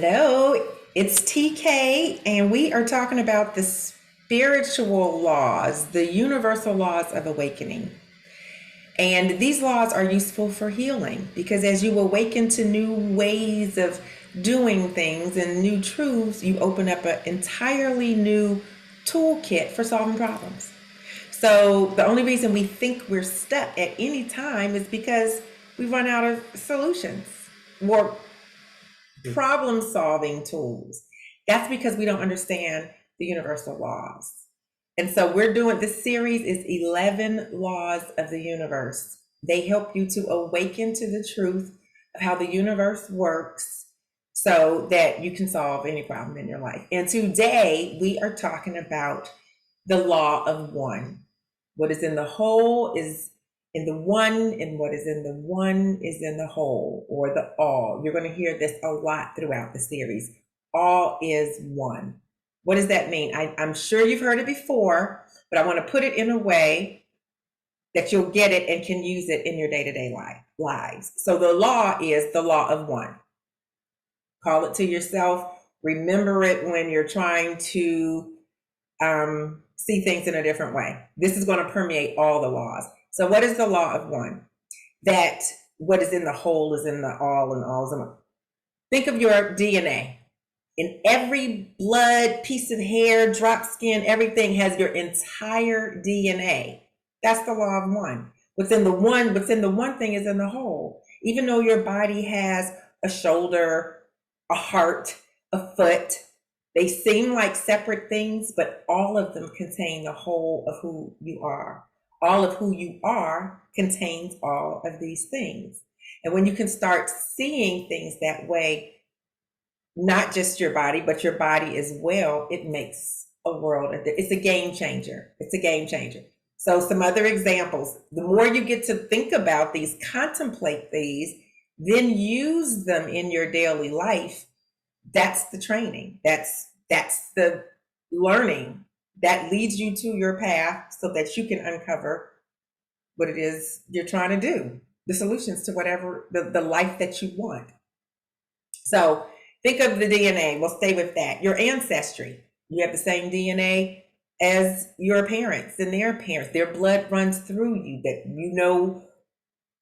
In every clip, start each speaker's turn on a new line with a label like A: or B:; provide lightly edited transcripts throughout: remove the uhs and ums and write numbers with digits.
A: Hello, it's TK, and we are talking about the spiritual laws, the universal laws of awakening. And these laws are useful for healing because as you awaken to new ways of doing things and new truths, you open up an entirely new toolkit for solving problems. So the only reason we think we're stuck at any time is because we run out of solutions or problem solving tools. That's because we don't understand the universal laws. And so we're doing this series is 11 laws of the universe. They help you to awaken to the truth of how the universe works so that you can solve any problem in your life. And today we are talking about the law of one. What is in the whole is in the one, and what is in the one is in the whole, or the all. You're going to hear this a lot throughout the series. All is one. What does that mean? I'm sure you've heard it before, but I want to put it in a way that you'll get it and can use it in your day-to-day lives. So the law is the law of one. Call it to yourself. Remember it when you're trying to see things in a different way. This is going to permeate all the laws. So what is the law of one? That what is in the whole is in the all, and all is in the... Think of your DNA. In every blood, piece of hair, drop skin, everything has your entire DNA. That's the law of one. What's in the one thing is in the whole. Even though your body has a shoulder, a heart, a foot, they seem like separate things, but all of them contain the whole of who you are. All of who you are contains all of these things. And when you can start seeing things that way, not just your body, but your body as well, it makes a world of difference. It's a game changer. It's a game changer. So some other examples, the more you get to think about these, contemplate these, then use them in your daily life, that's the training. That's the learning that leads you to your path so that you can uncover what it is you're trying to do, the solutions to whatever the life that you want. So think of the DNA. We'll stay with that. Your ancestry. You have the same DNA as your parents and their parents. Their blood runs through you, that you know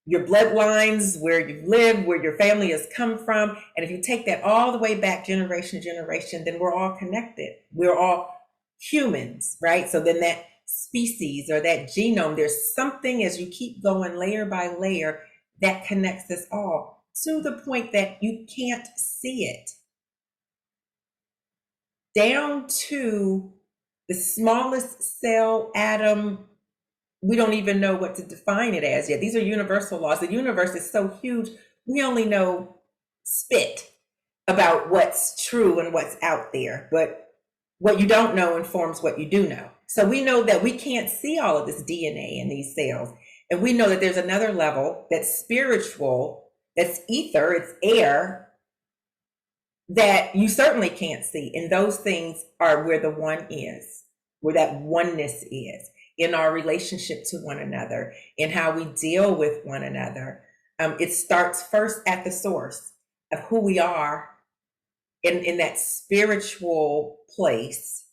A: your bloodlines, where you've lived, where your family has come from. And if you take that all the way back generation to generation, then we're all connected. We're all humans, right? So then that species or that genome, there's something as you keep going layer by layer that connects us all to the point that you can't see it. Down to the smallest cell, atom, we don't even know what to define it as yet. These are universal laws. The universe is so huge, we only know spit about what's true and what's out there. But what you don't know informs what you do know. So we know that we can't see all of this DNA in these cells. And we know that there's another level that's spiritual, that's ether, it's air, that you certainly can't see. And those things are where the one is, where that oneness is, in our relationship to one another, in how we deal with one another. It starts first at the source of who we are in that spiritual place.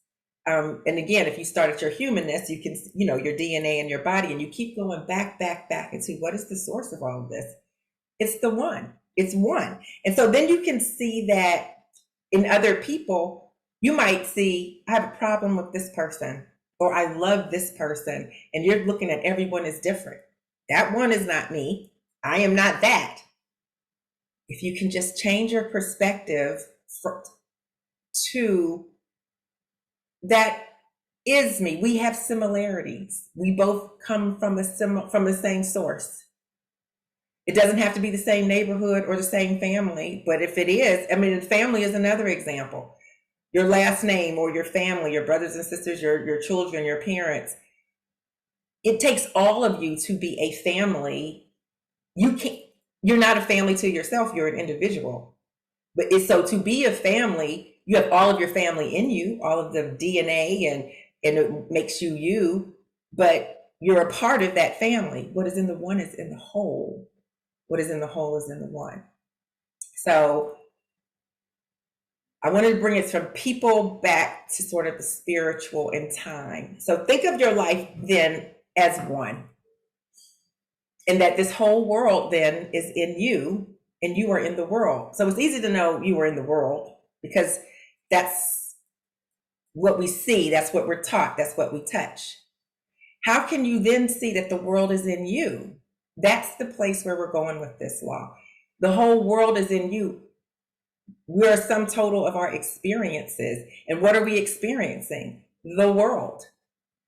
A: And again, if you start at your humanness, you can, your DNA and your body, and you keep going back into what is the source of all of this? It's the one. It's one. And so then you can see that in other people, you might see, I have a problem with this person, or I love this person, and you're looking at everyone as different. That one is not me. I am not that. If you can just change your perspective to that is me. We have similarities. We both come from the same source. It doesn't have to be the same neighborhood or the same family, but if it is, family is another example. Your last name or your family, your brothers and sisters, your children, your parents. It takes all of you to be a family. You're not a family to yourself, you're an individual. But so to be a family, you have all of your family in you, all of the DNA, and it makes you you, but you're a part of that family. What is in the one is in the whole. What is in the whole is in the one. So I wanted to bring it from people back to sort of the spiritual and time. So think of your life then as one, and that this whole world then is in you and you are in the world. So it's easy to know you are in the world because that's what we see, that's what we're taught, that's what we touch. How can you then see that the world is in you? That's the place where we're going with this law. The whole world is in you. We're a sum total of our experiences. And what are we experiencing? The world.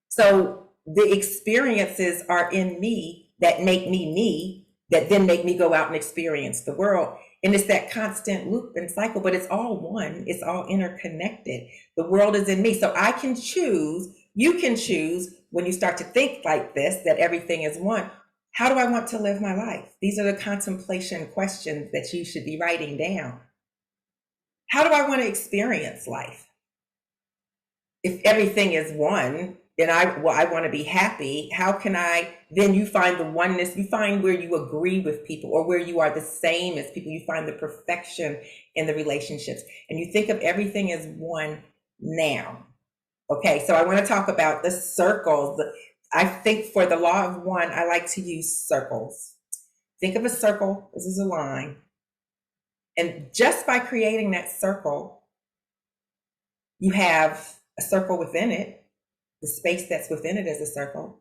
A: So the experiences are in me that make me, that then make me go out and experience the world. And it's that constant loop and cycle, but it's all one. It's all interconnected. The world is in me. So I can choose, you can choose when you start to think like this, that everything is one. How do I want to live my life? These are the contemplation questions that you should be writing down. How do I want to experience life? If everything is one, and I want to be happy, how can I, then you find the oneness, you find where you agree with people or where you are the same as people, you find the perfection in the relationships, and you think of everything as one now. Okay, so I want to talk about the circles. I think for the law of one, I like to use circles. Think of a circle, this is a line. And just by creating that circle, you have a circle within it. The space that's within it is a circle.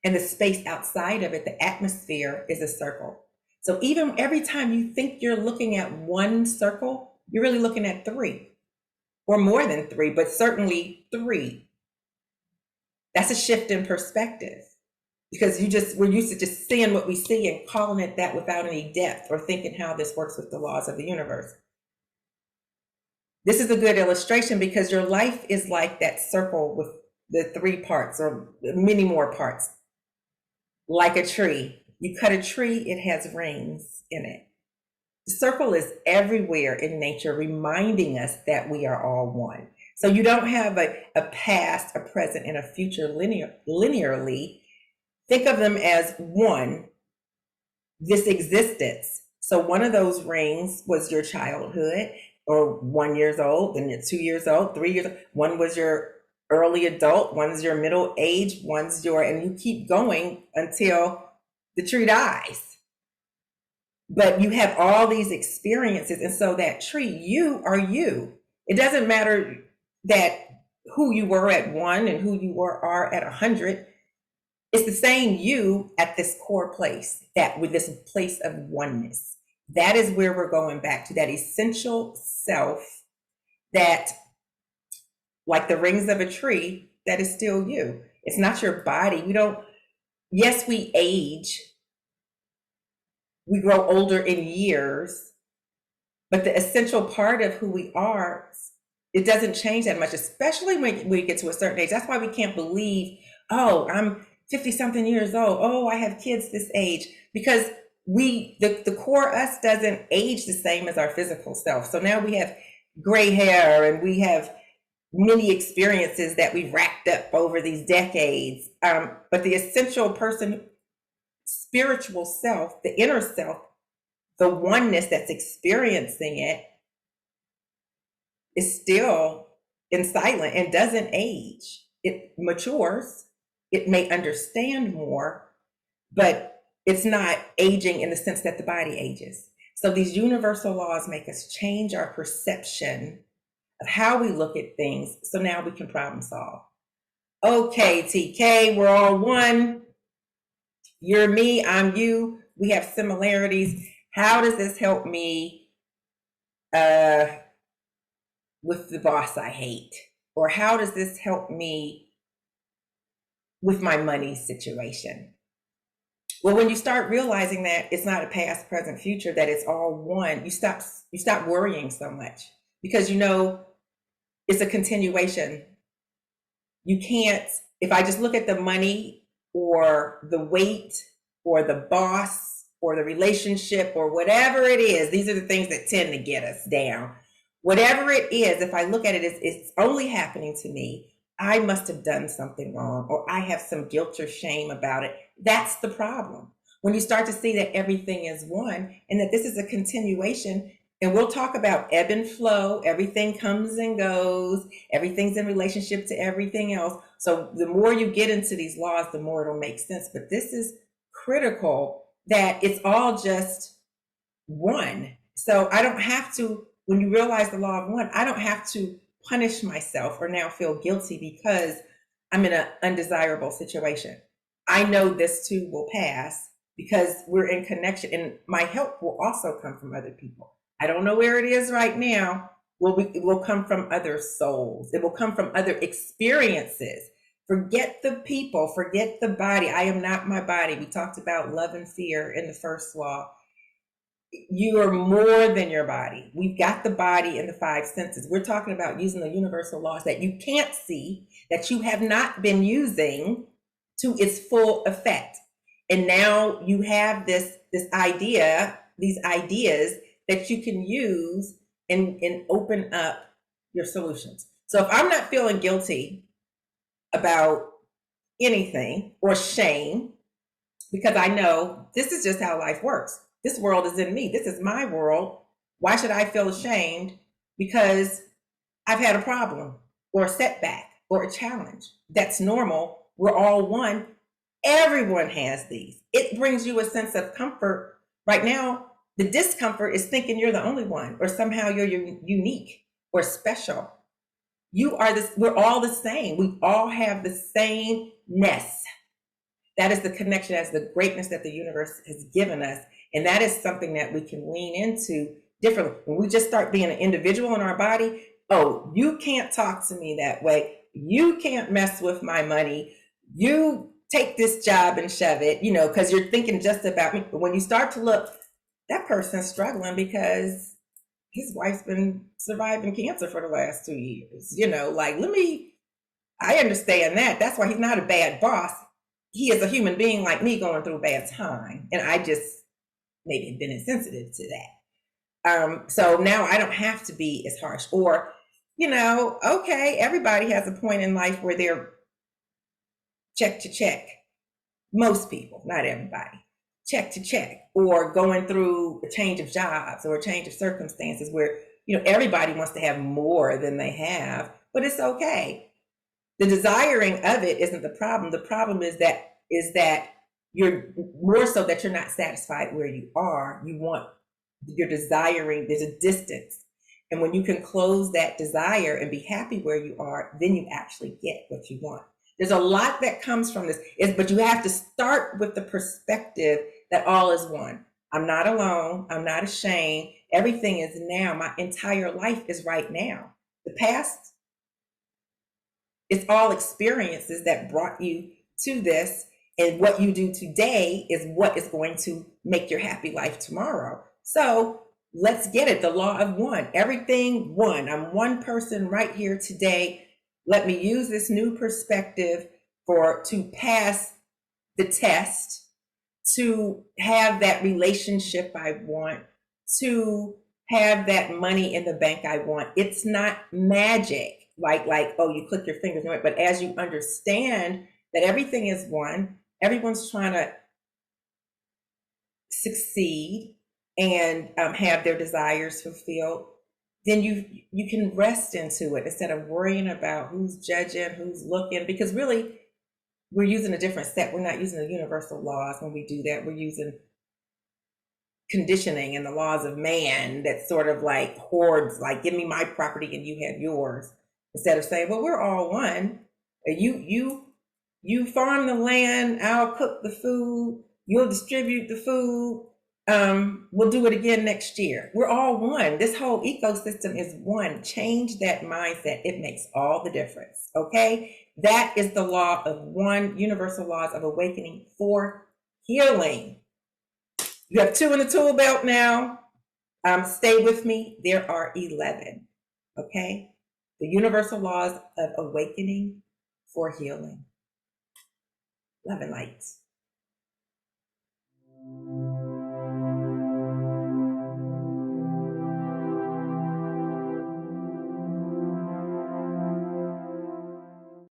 A: And the space outside of it, the atmosphere, is a circle. So even every time you think you're looking at one circle, you're really looking at three, or more than three, but certainly three. That's a shift in perspective, because we're used to just seeing what we see and calling it that without any depth or thinking how this works with the laws of the universe. This is a good illustration because your life is like that circle with the three parts or many more parts. Like a tree. You cut a tree, it has rings in it. The circle is everywhere in nature, reminding us that we are all one. So you don't have a past, a present, and a future linearly. Think of them as one, this existence. So one of those rings was your childhood, or 1 year old, then you're 2 years old, 3 years old. One was your early adult, one's your middle age, one's your, and you keep going until the tree dies. But you have all these experiences, and so that tree, you are you. It doesn't matter that who you were at 1 and who you are at 100. It's the same you at this core place, that with this place of oneness. That is where we're going back to, that essential self that, like the rings of a tree, that is still you. It's not your body. Yes, we age. We grow older in years, but the essential part of who we are, it doesn't change that much, especially when we get to a certain age. That's why we can't believe, oh, I'm 50 something years old. Oh, I have kids this age, because the core us doesn't age the same as our physical self. So now we have gray hair and we have many experiences that we've racked up over these decades. But the essential person, spiritual self, the inner self, the oneness that's experiencing it, is still in silent and doesn't age. It matures. It may understand more, but it's not aging in the sense that the body ages. So these universal laws make us change our perception of how we look at things, so now we can problem solve. Okay, TK, we're all one. You're me, I'm you. We have similarities. How does this help me with the boss I hate? Or how does this help me with my money situation? Well, when you start realizing that it's not a past, present, future, that it's all one, you stop worrying so much, because you know it's a continuation. You can't, if I just look at the money or the weight or the boss or the relationship or whatever it is, these are the things that tend to get us down. Whatever it is, if I look at it as it's only happening to me, I must have done something wrong, or I have some guilt or shame about it. That's the problem. When you start to see that everything is one and that this is a continuation, And we'll talk about ebb and flow. Everything comes and goes. Everything's in relationship to everything else. So the more you get into these laws, the more it'll make sense. But this is critical, that it's all just one. So I don't have to, when you realize the law of one, I don't have to punish myself or now feel guilty because I'm in an undesirable situation. I know this too will pass because we're in connection, and my help will also come from other people. I don't know where it is right now. It will come from other souls. It will come from other experiences. Forget the people, forget the body. I am not my body. We talked about love and fear in the first law. You are more than your body. We've got the body and the five senses. We're talking about using the universal laws that you can't see, that you have not been using to its full effect. And now you have this idea, these ideas that you can use and open up your solutions. So if I'm not feeling guilty about anything or shame, because I know this is just how life works. This world is in me. This is my world. Why should I feel ashamed because I've had a problem or a setback or a challenge? That's normal. We're all one. Everyone has these. It brings you a sense of comfort. Right now, the discomfort is thinking you're the only one, or somehow you're unique or special. You are this, we're all the same. We all have the sameness. That is the connection, as the greatness that the universe has given us. And that is something that we can lean into differently. When we just start being an individual in our body, oh, you can't talk to me that way. You can't mess with my money. You take this job and shove it, because you're thinking just about me. But when you start to look, that person's struggling because his wife's been surviving cancer for the last 2 years. I understand that. That's why he's not a bad boss. He is a human being like me going through a bad time. And I just maybe have been insensitive to that. So now I don't have to be as harsh. Or, okay, everybody has a point in life where they're check to check. Most people, not everybody. Check to check. Or going through a change of jobs or a change of circumstances where, everybody wants to have more than they have. But it's okay. The desiring of it isn't the problem. The problem is that you're more so that you're not satisfied where you are. You're desiring, there's a distance. And when you can close that desire and be happy where you are, then you actually get what you want. There's a lot that comes from this, but you have to start with the perspective that all is one. I'm not alone. I'm not ashamed. Everything is now. My entire life is right now. The past, it's all experiences that brought you to this, and what you do today is what is going to make your happy life tomorrow. So let's get it. The law of one, everything one. I'm one person right here today. Let me use this new perspective to pass the test, to have that relationship I want, to have that money in the bank I want. It's not magic. Like, oh, you click your fingers, but as you understand that everything is one, everyone's trying to succeed and have their desires fulfilled, then you can rest into it instead of worrying about who's judging, who's looking, because really we're using a different set. We're not using the universal laws when we do that. We're using conditioning and the laws of man that sort of like hoards, like, give me my property and you have yours. Instead of saying, well, we're all one. You farm the land, I'll cook the food, you'll distribute the food. We'll do it again next year. We're all one. This whole ecosystem is one. Change that mindset. It makes all the difference. Okay? That is the law of one, universal laws of awakening for healing. You have 2 in the tool belt now. Stay with me. There are 11. Okay? The universal laws of awakening for healing. Love and light.